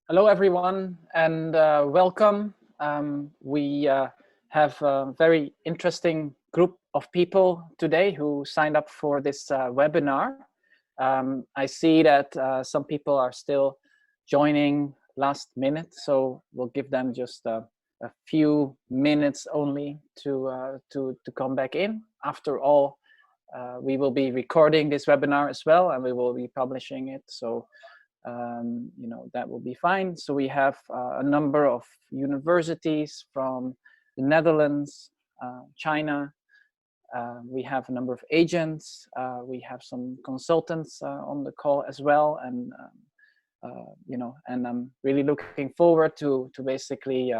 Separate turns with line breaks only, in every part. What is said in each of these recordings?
Hello, everyone, and welcome. We have a very interesting group of people today who signed up for this webinar. I see that some people are still joining last minute, so we'll give them just a few minutes only to come back in. After all, we will be recording this webinar as well, and we will be publishing it. So that will be fine. So we have a number of universities from the Netherlands, China. We have a number of agents. We have some consultants on the call as well, and and I'm really looking forward to basically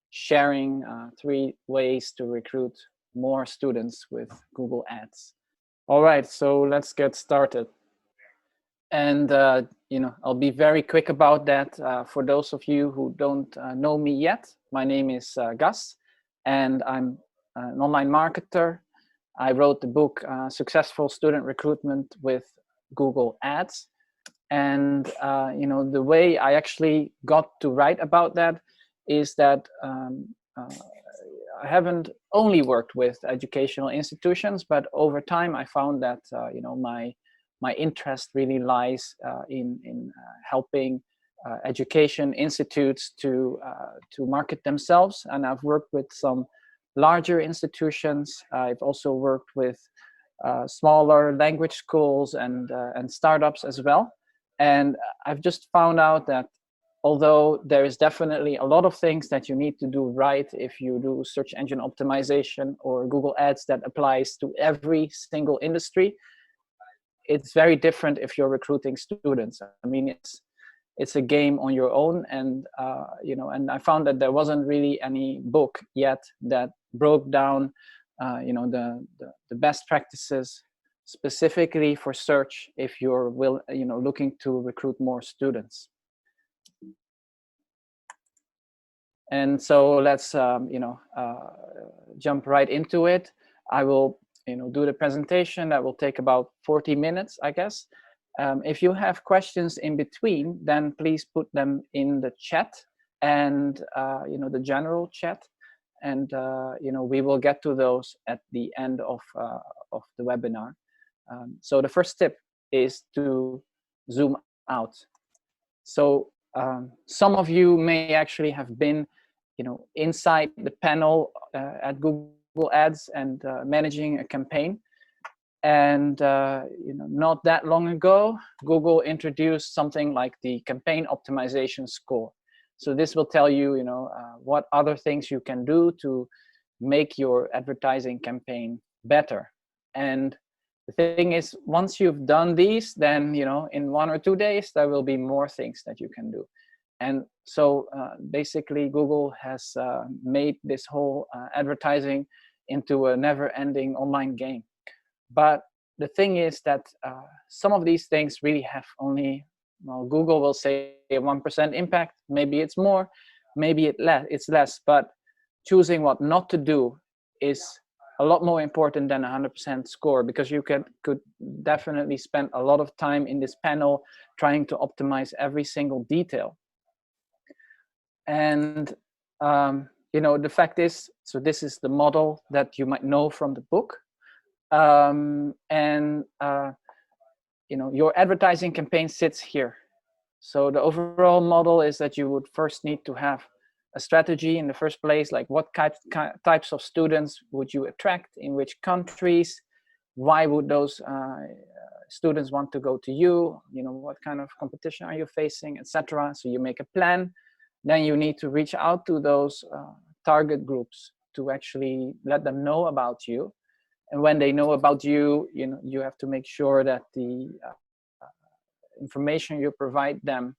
sharing 3 ways to recruit more students with Google Ads. All right, so let's get started. And I'll be very quick about that. For those of you who don't know me yet, my name is Gus, and I'm an online marketer. I wrote the book Successful Student Recruitment with Google Ads. And the way I actually got to write about that is that I haven't only worked with educational institutions, but over time I found that my interest really lies in helping education institutes to market themselves. And I've worked with some larger institutions. I've also worked with smaller language schools and startups as well. And I've just found out that although there is definitely a lot of things that you need to do right if you do search engine optimization or Google Ads that applies to every single industry, it's very different if you're recruiting students. I mean, it's a game on your own, and and I found that there wasn't really any book yet that broke down the best practices specifically for search if you're looking to recruit more students. And so let's jump right into it. I will do the presentation. That will take about 40 minutes, I guess. If you have questions in between, then please put them in the chat and the general chat, and we will get to those at the end of the webinar. So the first tip is to zoom out. So some of you may actually have been inside the panel at Google Ads and managing a campaign. And not that long ago, Google introduced something like the campaign optimization score. So this will tell you, what other things you can do to make your advertising campaign better. And the thing is, once you've done these, then in 1 or 2 days there will be more things that you can do. And so basically Google has made this whole advertising into a never-ending online game. But the thing is that some of these things really have only, Google will say a 1% impact. Maybe it's more, maybe it's less. But choosing what not to do is a lot more important than a 100% score, because you could definitely spend a lot of time in this panel trying to optimize every single detail. And the fact is, so this is the model that you might know from the book. Your advertising campaign sits here. So the overall model is that you would first need to have a strategy in the first place, like what types of students would you attract, in which countries, why would those students want to go to you, what kind of competition are you facing, etc. So you make a plan. Then you need to reach out to those target groups to actually let them know about you. And when they know about you, you have to make sure that the information you provide them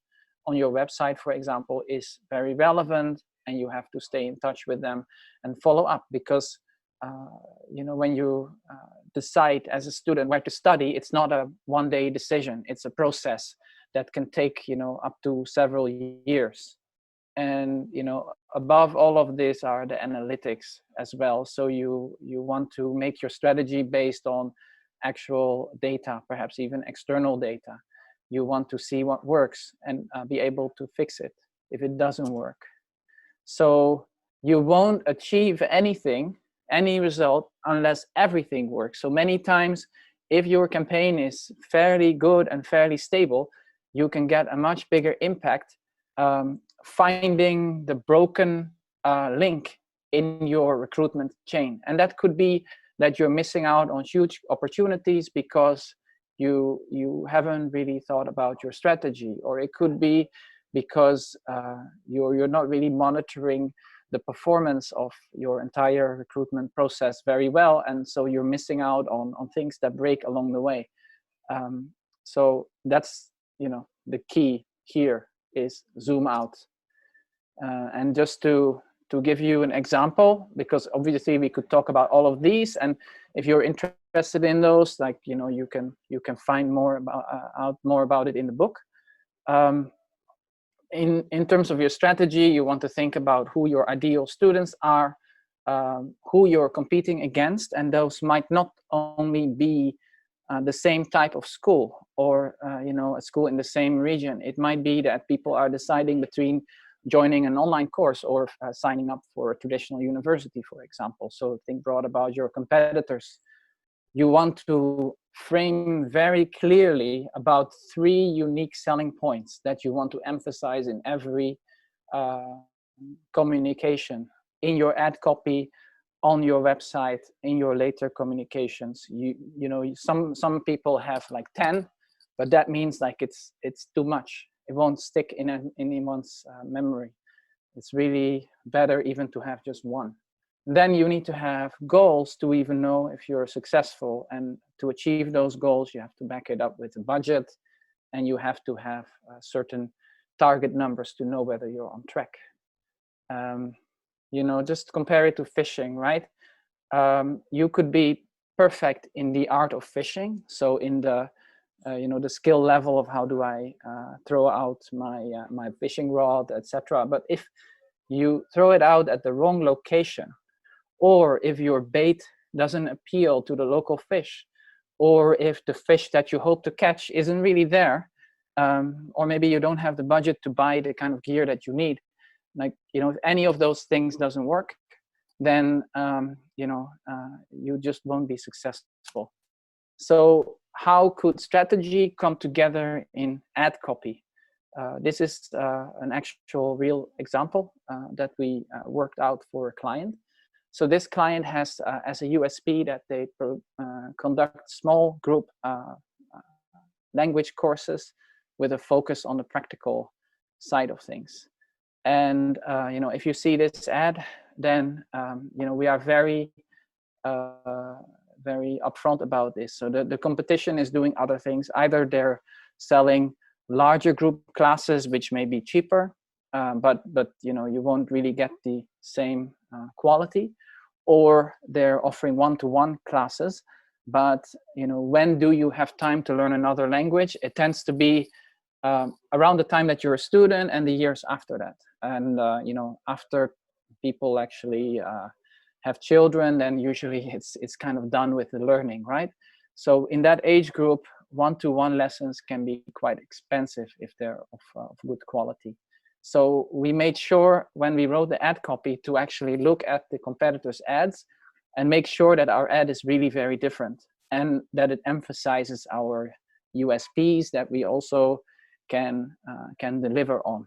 on your website, for example, is very relevant, and you have to stay in touch with them and follow up, because when you decide as a student where to study, it's not a one-day decision. It's a process that can take up to several years. And above all of this are the analytics as well. So you want to make your strategy based on actual data, perhaps even external data. you want to see what works and be able to fix it if it doesn't work. So you won't achieve anything, any result, unless everything works. So many times, if your campaign is fairly good and fairly stable, you can get a much bigger impact finding the broken link in your recruitment chain. And that could be that you're missing out on huge opportunities because you haven't really thought about your strategy, or it could be because you're not really monitoring the performance of your entire recruitment process very well, and so you're missing out on things that break along the way. So that's, you know, the key here is zoom out. And just to give you an example, because obviously we could talk about all of these, and if you're interested in those, like, you know, you can find more about out more about it in the book. In terms of your strategy, you want to think about who your ideal students are, who you're competing against, and those might not only be the same type of school or you know, a school in the same region. It might be that people are deciding between joining an online course or signing up for a traditional university, for example. So think broad about your competitors. You want to frame very clearly about 3 unique selling points that you want to emphasize in every communication, in your ad copy, on your website, in your later communications. You know, some people have like 10, but that means like it's too much. It won't stick in anyone's memory. It's really better even to have just 1. Then you need to have goals to even know if you're successful, and to achieve those goals you have to back it up with a budget, and you have to have certain target numbers to know whether you're on track. You know, just compare it to fishing, right? You could be perfect in the art of fishing, so in the you know, the skill level of how do I throw out my fishing rod, etc. But if you throw it out at the wrong location, or if your bait doesn't appeal to the local fish, or if the fish that you hope to catch isn't really there, or maybe you don't have the budget to buy the kind of gear that you need, like, you know, if any of those things doesn't work, then you know, you just won't be successful. So how could strategy come together in ad copy? This is an actual real example that we worked out for a client. So this client has as a USP that they conduct small group language courses with a focus on the practical side of things. And you know, if you see this ad, then you know, we are very very upfront about this. So the competition is doing other things. Either they're selling larger group classes, which may be cheaper, but you know, you won't really get the same quality, or they're offering one-to-one classes. But you know, when do you have time to learn another language? It tends to be around the time that you're a student and the years after that. And you know, after people actually have children, then usually it's kind of done with the learning, right? So in that age group, one-to-one lessons can be quite expensive if they're of good quality. So we made sure when we wrote the ad copy to actually look at the competitors' ads and make sure that our ad is really very different, and that it emphasizes our USPs that we also can deliver on.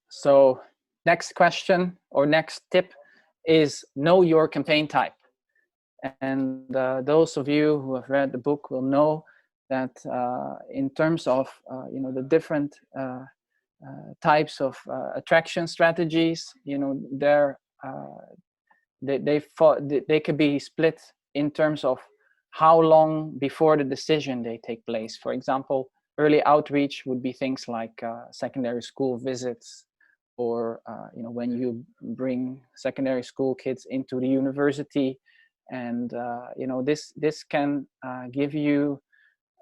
So next question or next tip is know your campaign type. And those of you who have read the book will know that in terms of you know, the different types of attraction strategies, you know, they could be split in terms of how long before the decision they take place. For example, early outreach would be things like secondary school visits, or you know, when you bring secondary school kids into the university, and you know, this can give you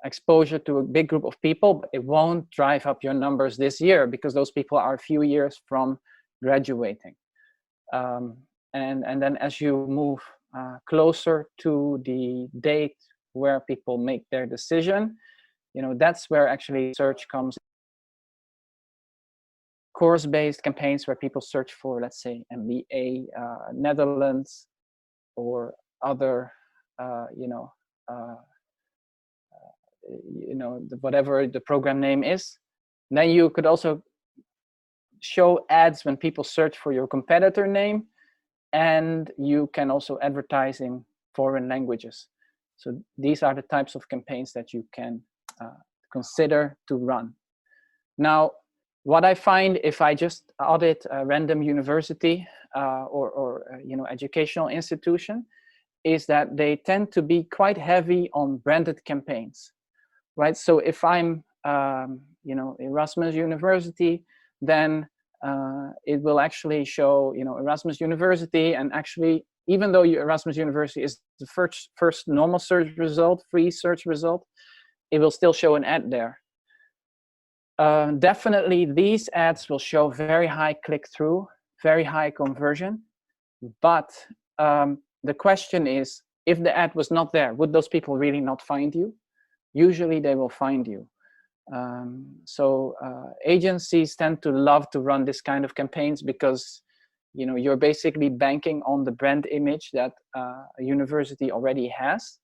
exposure to a big group of people, but it won't drive up your numbers this year because those people are a few years from graduating. And then as you move closer to the date where people make their decision, that's where actually search comes. Course-based campaigns where people search for, let's say, MBA, Netherlands, or other, whatever the program name is. And then you could also show ads when people search for your competitor name, and you can also advertise in foreign languages. So these are the types of campaigns that you can consider to run. Now, what I find if I just audit a random university or educational institution is that they tend to be quite heavy on branded campaigns, right? So if I'm, Erasmus University, then it will actually show, Erasmus University, and actually, even though Erasmus University is the first normal search result, free search result, it will still show an ad there. Definitely, these ads will show very high click-through, very high conversion. But the question is, if the ad was not there, would those people really not find you? Usually, they will find you. So agencies tend to love to run this kind of campaigns because, you're basically banking on the brand image that a university already has.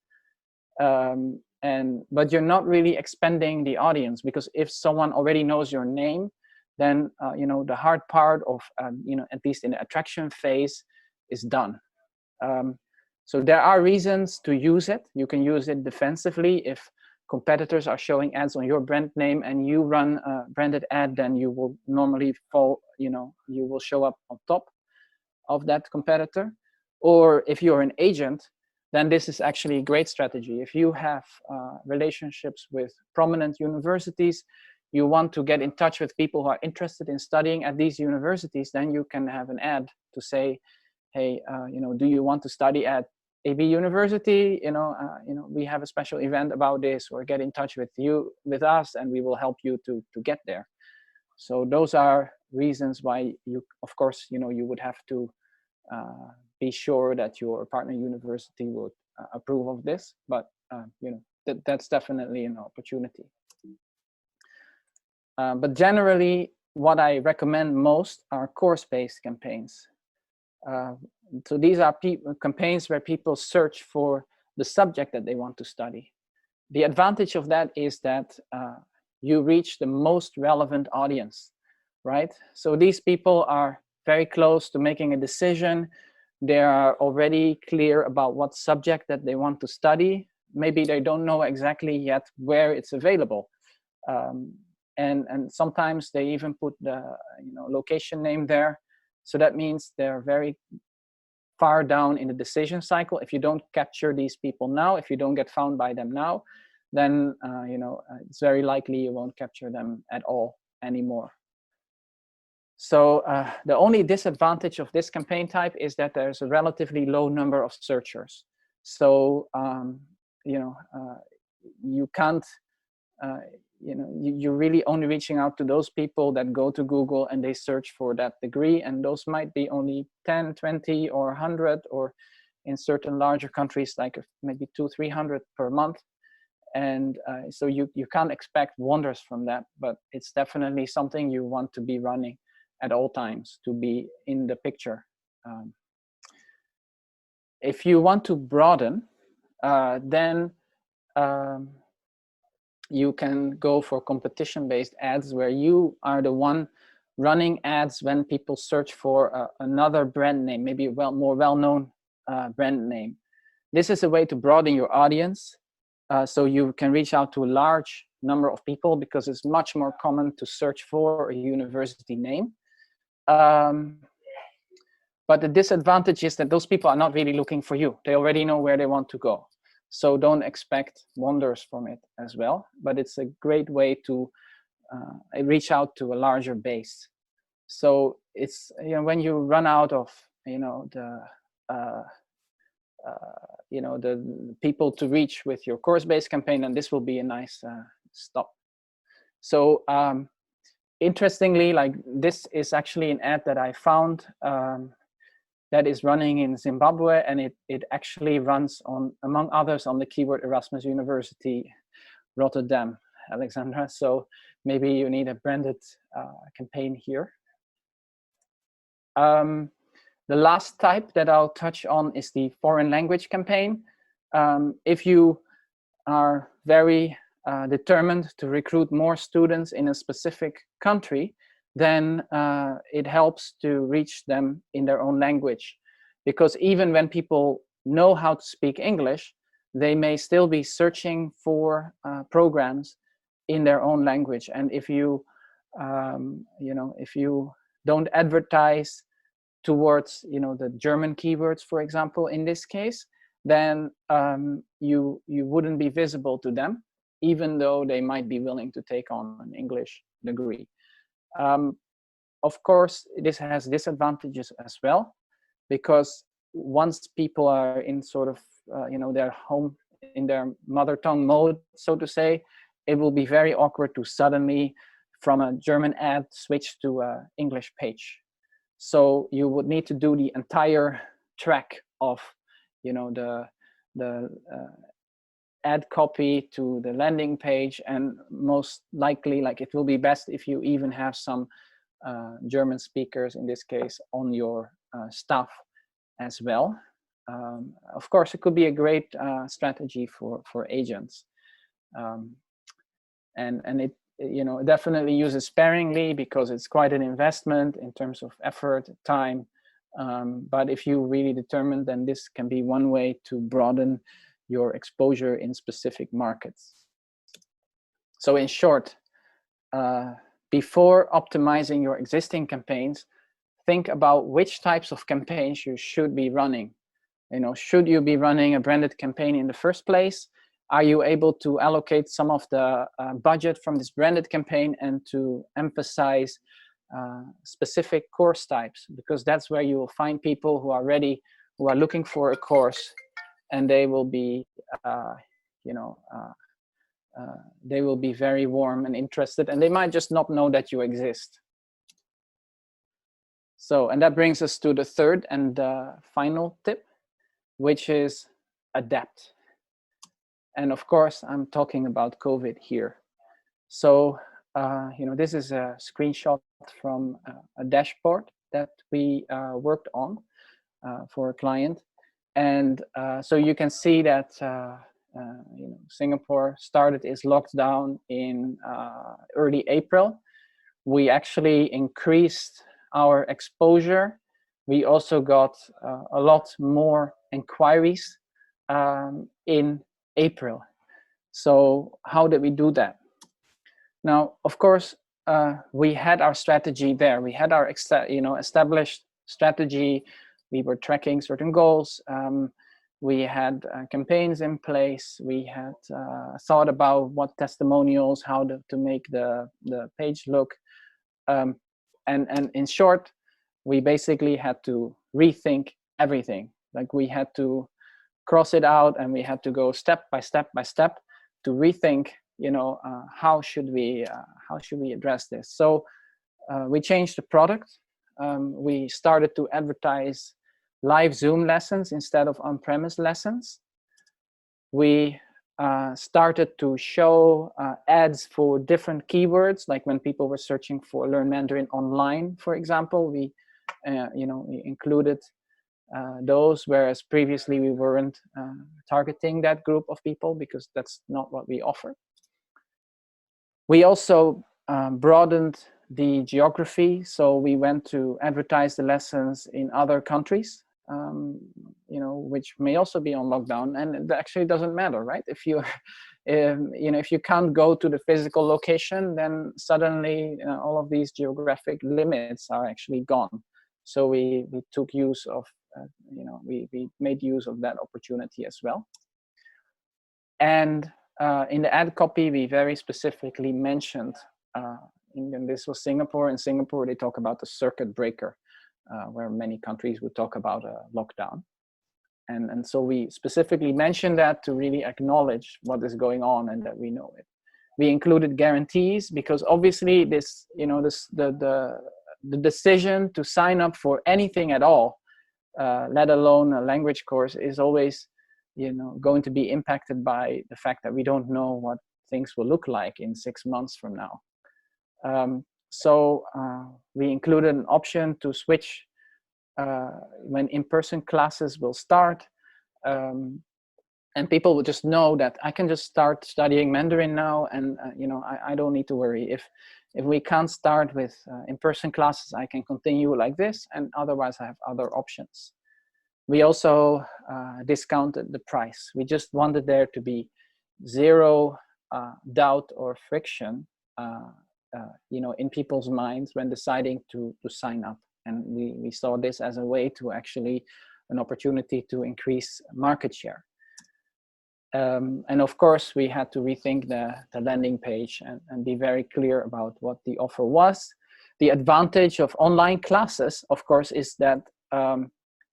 But you're not really expanding the audience, because if someone already knows your name, then the hard part of at least in the attraction phase is done. So there are reasons to use it. You can use it defensively. If competitors are showing ads on your brand name and you run a branded ad, then you will normally fall, you will show up on top of that competitor. Or if you're an agent, then this is actually a great strategy. If you have relationships with prominent universities, you want to get in touch with people who are interested in studying at these universities, then you can have an ad to say, hey, do you want to study at AB University? We have a special event about this, or get in touch with us, and we will help you to get there. So those are reasons why you, of course, you would have to be sure that your partner university would approve of this, but that's definitely an opportunity. But generally, what I recommend most are course-based campaigns. So these are campaigns where people search for the subject that they want to study. The advantage of that is that you reach the most relevant audience, right? So these people are very close to making a decision. They are already clear about what subject that they want to study. Maybe they don't know exactly yet where it's available. And sometimes they even put the location name there. So that means they're very far down in the decision cycle. If you don't capture these people now, if you don't get found by them now, then it's very likely you won't capture them at all anymore. So the only disadvantage of this campaign type is that there's a relatively low number of searchers. So you can't, you're really only reaching out to those people that go to Google and they search for that degree, and those might be only 10, 20, or 100, or in certain larger countries like maybe 200-300 per month. And so you can't expect wonders from that, but it's definitely something you want to be running at all times to be in the picture. If you want to broaden, then you can go for competition-based ads, where you are the one running ads when people search for another brand name, maybe a more well-known brand name. This is a way to broaden your audience, so you can reach out to a large number of people, because it's much more common to search for a university name. But the disadvantage is that those people are not really looking for you. They already know where they want to go. So don't expect wonders from it as well. But it's a great way to reach out to a larger base. So it's, when you run out of, the people to reach with your course-based campaign, then this will be a nice stop. So interestingly, like, this is actually an ad that I found that is running in Zimbabwe, and it actually runs on, among others, on the keyword Erasmus University Rotterdam, Alexandra. So maybe you need a branded campaign here. The last type that I'll touch on is the foreign language campaign. If you are very determined to recruit more students in a specific country, then it helps to reach them in their own language. Because even when people know how to speak English, they may still be searching for programs in their own language. And if you, if you don't advertise towards, the German keywords, for example, in this case, then you wouldn't be visible to them, even though they might be willing to take on an English degree. Of course, this has disadvantages as well, because once people are in sort of, their home, in their mother tongue mode, so to say, it will be very awkward to suddenly, from a German ad, switch to an English page. So you would need to do the entire track of, the ad copy to the landing page, and most likely, it will be best if you even have some German speakers, in this case, on your staff as well. Of course, it could be a great strategy for agents, and it definitely use it sparingly, because it's quite an investment in terms of effort, time. But if you really determine, then this can be one way to broaden your exposure in specific markets. So in short, before optimizing your existing campaigns, think about which types of campaigns you should be running. Should you be running a branded campaign in the first place? Are you able to allocate some of the budget from this branded campaign and to emphasize specific course types? Because that's where you will find people who are ready, who are looking for a course, and they will be, they will be very warm and interested, and they might just not know that you exist. So, and that brings us to the third and final tip, which is adapt. And of course, I'm talking about COVID here. So, this is a screenshot from a dashboard that we worked on for a client. And so you can see that Singapore started its lockdown in early April. We actually increased our exposure. We also got a lot more inquiries in April. So how did we do that? Now, of course, we had our strategy there. We had our established strategy. We were tracking certain goals. We had campaigns in place. We had thought about what testimonials, how to make the page look. And in short, we basically had to rethink everything. We had to cross it out, and we had to go step by step by step to rethink, how should we address this. So we changed the product. We started to advertise live Zoom lessons instead of on-premise lessons. We started to show ads for different keywords, like when people were searching for Learn Mandarin online, for example. We included those, whereas previously we weren't targeting that group of people, because that's not what we offer. We also broadened the geography, so we went to advertise the lessons in other countries, which may also be on lockdown, and it actually doesn't matter, right? If you if you can't go to the physical location, then suddenly all of these geographic limits are actually gone. So we took use of we made use of that opportunity as well. And in the ad copy, we very specifically mentioned, and this was Singapore. In Singapore, they talk about the circuit breaker, where many countries would talk about a lockdown. And so we specifically mentioned that to really acknowledge what is going on and that we know it. We included guarantees, because obviously the decision to sign up for anything at all let alone a language course, is always, going to be impacted by the fact that we don't know what things will look like in 6 months from now. So we included an option to switch when in-person classes will start. And people will just know that I can just start studying Mandarin now, and I don't need to worry. If we can't start with in-person classes, I can continue like this, and otherwise I have other options. We also discounted the price. We just wanted there to be zero doubt or friction, in people's minds when deciding to sign up. And we saw this as a way to actually an opportunity to increase market share. And of course, we had to rethink the landing page and be very clear about what the offer was. The advantage of online classes, of course, is that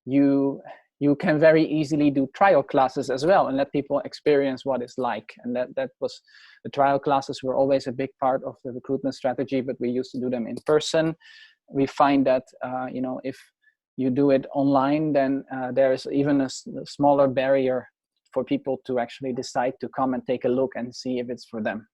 you can very easily do trial classes as well and let people experience what it's like. And that was, the trial classes were always a big part of the recruitment strategy, but we used to do them in person. We find that, if you do it online, then there's even a smaller barrier for people to actually decide to come and take a look and see if it's for them.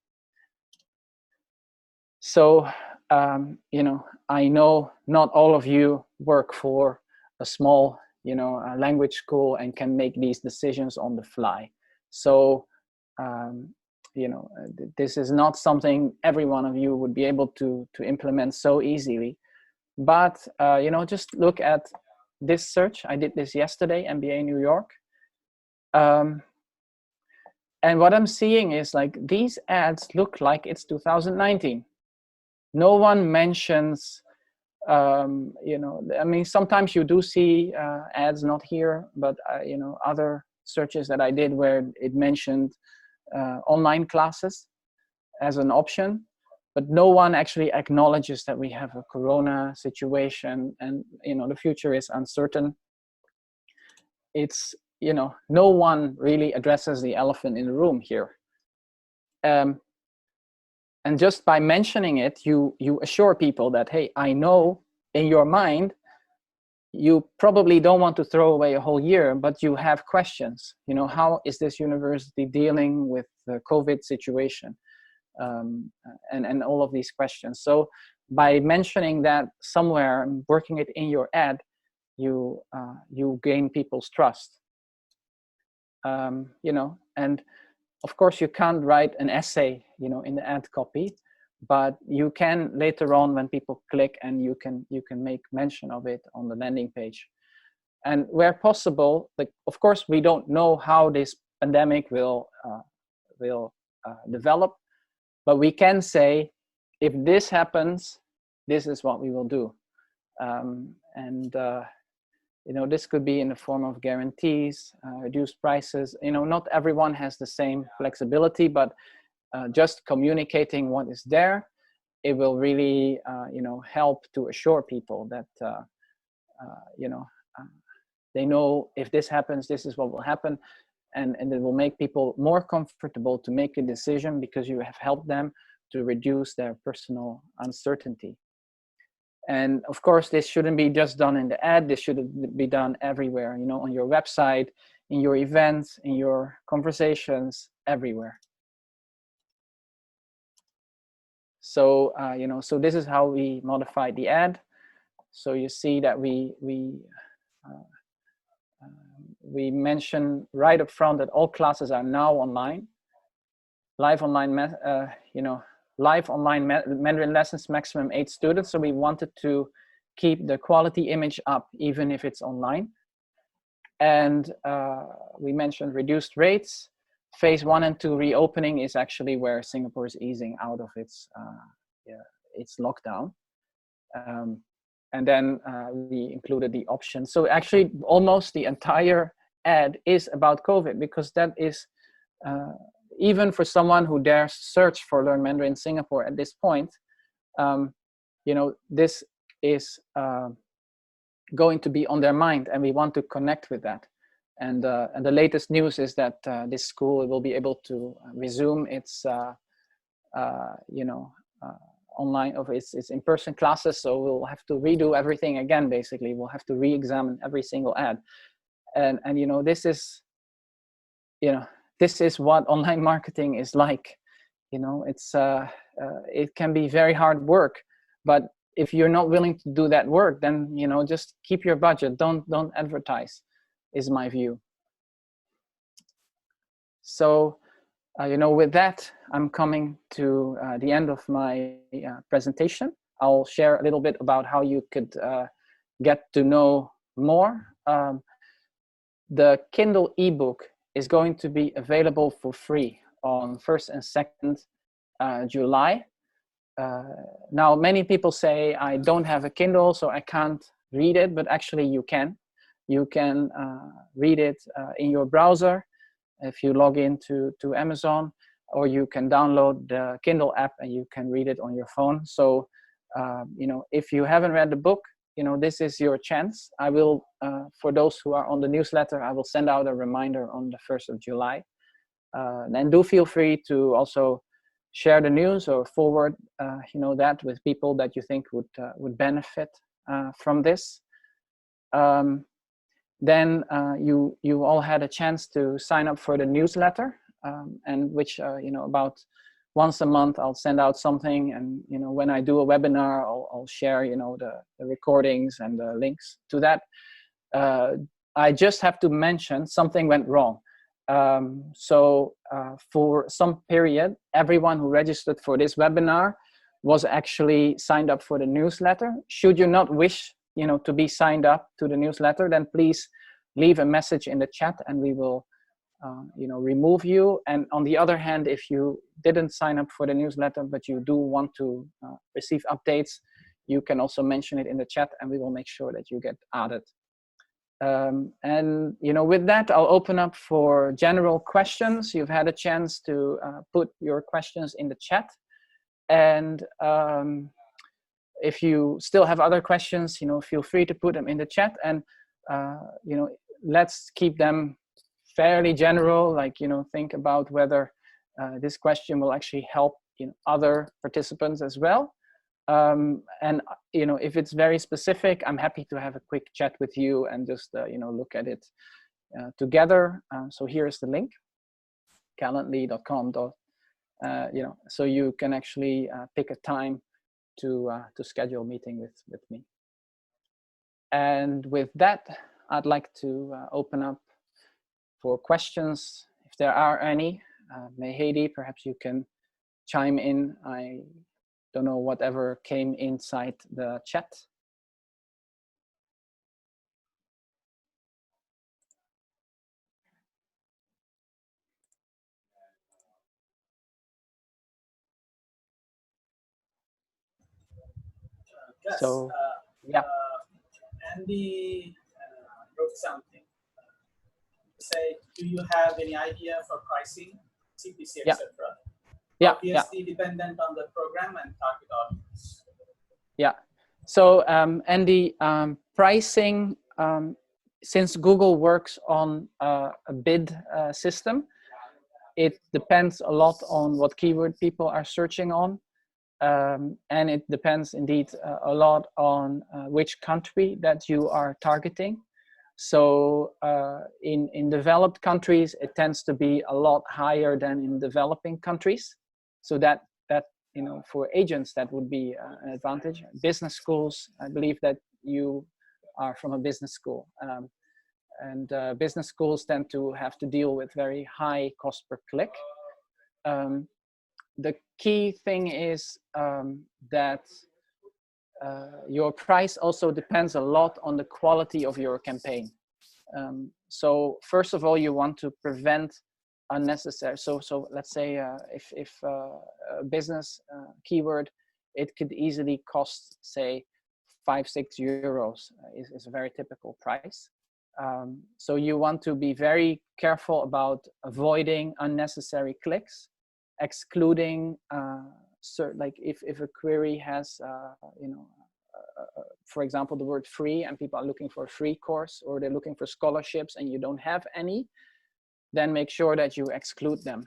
So, I know not all of you work for a small, a language school and can make these decisions on the fly. So, this is not something every one of you would be able to implement so easily. But, just look at this search. I did this yesterday, MBA New York. And what I'm seeing is like these ads look like it's 2019. No one mentions, I mean, sometimes you do see ads, not here, but, other searches that I did where it mentioned online classes as an option, but no one actually acknowledges that we have a Corona situation and, the future is uncertain. It's, no one really addresses the elephant in the room here. And just by mentioning it, you assure people that, hey, I know in your mind, you probably don't want to throw away a whole year, but you have questions. How is this university dealing with the COVID situation? And all of these questions. So by mentioning that somewhere, working it in your ad, you gain people's trust. And of course you can't write an essay, in the ad copy, but you can later on when people click, and you can make mention of it on the landing page. And where possible, of course, we don't know how this pandemic will develop, but we can say, if this happens, this is what we will do. This could be in the form of guarantees, reduced prices. Not everyone has the same flexibility, but just communicating what is there, it will really, help to assure people that, they know if this happens, this is what will happen. And it will make people more comfortable to make a decision because you have helped them to reduce their personal uncertainty. And of course, this shouldn't be just done in the ad. This should be done everywhere, on your website, in your events, in your conversations, everywhere. So, so this is how we modified the ad. So you see that we mention right up front that all classes are now online. Live online, live online Mandarin lessons, maximum 8 students. So we wanted to keep the quality image up, even if it's online. And we mentioned reduced rates. Phase 1 and 2 reopening is actually where Singapore is easing out of its lockdown. And then we included the option. So actually almost the entire ad is about COVID, because that is, even for someone who dares search for Learn Mandarin Singapore at this point, this is going to be on their mind, and we want to connect with that. And the latest news is that this school will be able to resume its, online, of its in-person classes. So we'll have to redo everything again. Basically, we'll have to re-examine every single ad, and this is this is what online marketing is like. It's it can be very hard work, but if you're not willing to do that work, then just keep your budget. Don't advertise, is my view. So with that, I'm coming to the end of my presentation. I'll share a little bit about how you could get to know more. The Kindle ebook is going to be available for free on 1st and 2nd July. Now, many people say, I don't have a Kindle, so I can't read it, but actually you can. You can read it in your browser if you log into Amazon, or you can download the Kindle app and you can read it on your phone. So, if you haven't read the book, this is your chance. I will, for those who are on the newsletter, I will send out a reminder on the 1st of July. And do feel free to also share the news or forward, that with people that you think would benefit from this. Then you all had a chance to sign up for the newsletter, and which about once a month I'll send out something, and when I do a webinar, I'll share the recordings and the links to that. I just have to mention something went wrong. So for some period, everyone who registered for this webinar was actually signed up for the newsletter. Should you not wish to be signed up to the newsletter, then please leave a message in the chat and we will remove you. And on the other hand, if you didn't sign up for the newsletter but you do want to receive updates, you can also mention it in the chat and we will make sure that you get added. And with that, I'll open up for general questions. You've had a chance to put your questions in the chat, and if you still have other questions, feel free to put them in the chat, and let's keep them fairly general. Like think about whether this question will actually help other participants as well. And if it's very specific, I'm happy to have a quick chat with you and just look at it together. So here's the link, calendly.com. So you can actually pick a time to schedule a meeting with me. And with that, I'd like to open up for questions, if there are any. Mehedi, perhaps you can chime in. I don't know whatever came inside the chat.
Yes,
So, yeah.
Andy wrote something. Say, do you have any idea for pricing, CPC,
Yeah.
etc.?
Yeah.
Obviously, dependent on the program and target audience.
Yeah. So, Andy, pricing, since Google works on a bid system, it depends a lot on what keyword people are searching on. And it depends indeed a lot on which country that you are targeting. So in developed countries, it tends to be a lot higher than in developing countries. So that for agents, that would be an advantage. Business schools, I believe that you are from a business school. And business schools tend to have to deal with very high cost per click. The key thing is that your price also depends a lot on the quality of your campaign. So first of all, you want to prevent unnecessary. So let's say if a business keyword, it could easily cost, say, 5-6 euros is a very typical price. So you want to be very careful about avoiding unnecessary clicks, excluding like if a query has for example the word free, and people are looking for a free course, or they're looking for scholarships and you don't have any, then make sure that you exclude them.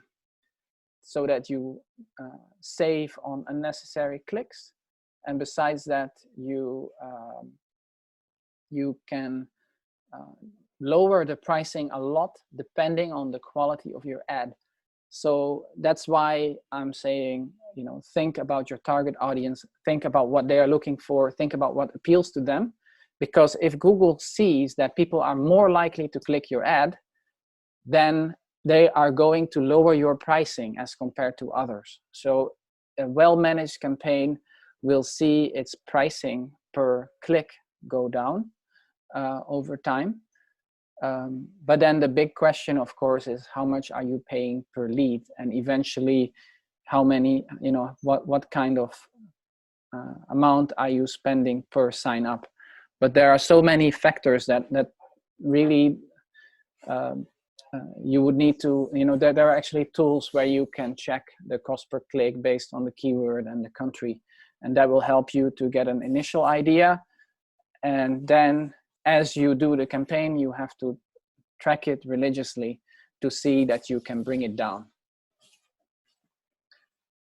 so that you save on unnecessary clicks. And besides that, you can lower the pricing a lot depending on the quality of your ad. So that's why I'm saying, think about your target audience, think about what they are looking for, think about what appeals to them. Because if Google sees that people are more likely to click your ad, then they are going to lower your pricing as compared to others. So a well-managed campaign will see its pricing per click go down over time. But then the big question, of course, is how much are you paying per lead, and eventually how many, what kind of amount are you spending per sign up. But there are so many factors that really you would need to, there are actually tools where you can check the cost per click based on the keyword and the country, and that will help you to get an initial idea. And then as you do the campaign, you have to track it religiously to see that you can bring it down.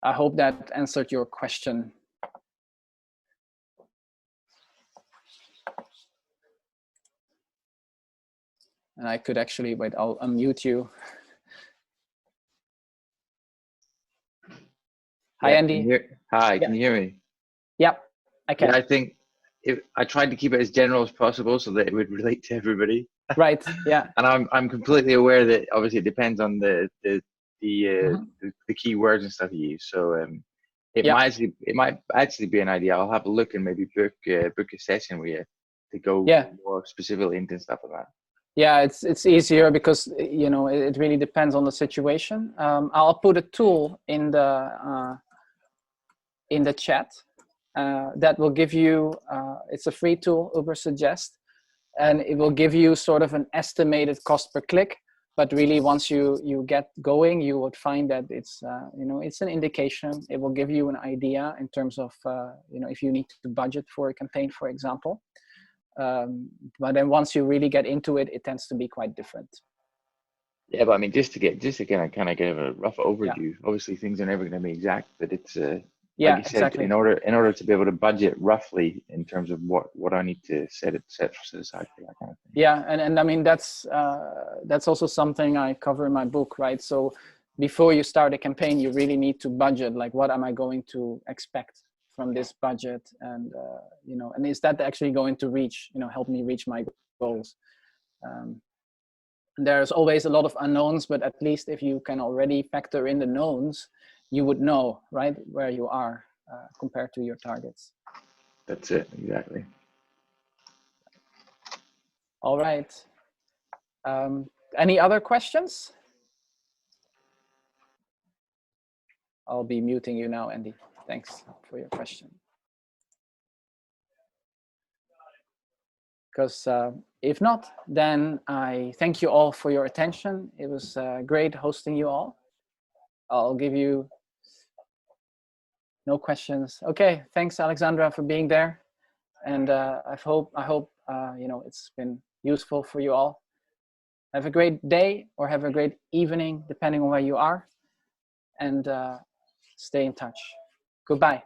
I hope that answered your question. And I could actually, wait, I'll unmute you. Hi,
yeah,
Andy.
Hi, can you hear me?
Yeah, I can.
Yeah, I think I tried to keep it as general as possible so that it would relate to everybody.
Right. Yeah.
And I'm completely aware that obviously it depends on the keywords and stuff you use. So it might actually be an idea. I'll have a look and maybe book a session with you to go more specifically into stuff like that.
Yeah, it's easier because it really depends on the situation. I'll put a tool in the chat that will give you. It's a free tool, Ubersuggest, and it will give you sort of an estimated cost per click. But really, once you get going, you would find that it's it's an indication. It will give you an idea in terms of if you need to budget for a campaign, for example. But then once you really get into it, it tends to be quite different.
Yeah, but I mean, just to kind of give a rough overview. Yeah. Obviously, things are never going to be exact, but it's like you said, exactly. In order to be able to budget roughly in terms of what I need to set aside for that kind of thing.
Yeah, and I mean that's also something I cover in my book, right? So before you start a campaign, you really need to budget, like what am I going to expect from this budget, and and is that actually going to help me reach my goals? There's always a lot of unknowns, but at least if you can already factor in the knowns, you would know, right, where you are compared to your targets.
That's it, exactly.
All right. Any other questions? I'll be muting you now, Andy. Thanks for your question. Because if not, then I thank you all for your attention. It was great hosting you all. I'll give you no questions. Okay, thanks, Alexandra, for being there. And I hope it's been useful for you all. Have a great day or have a great evening, depending on where you are. And stay in touch. Goodbye.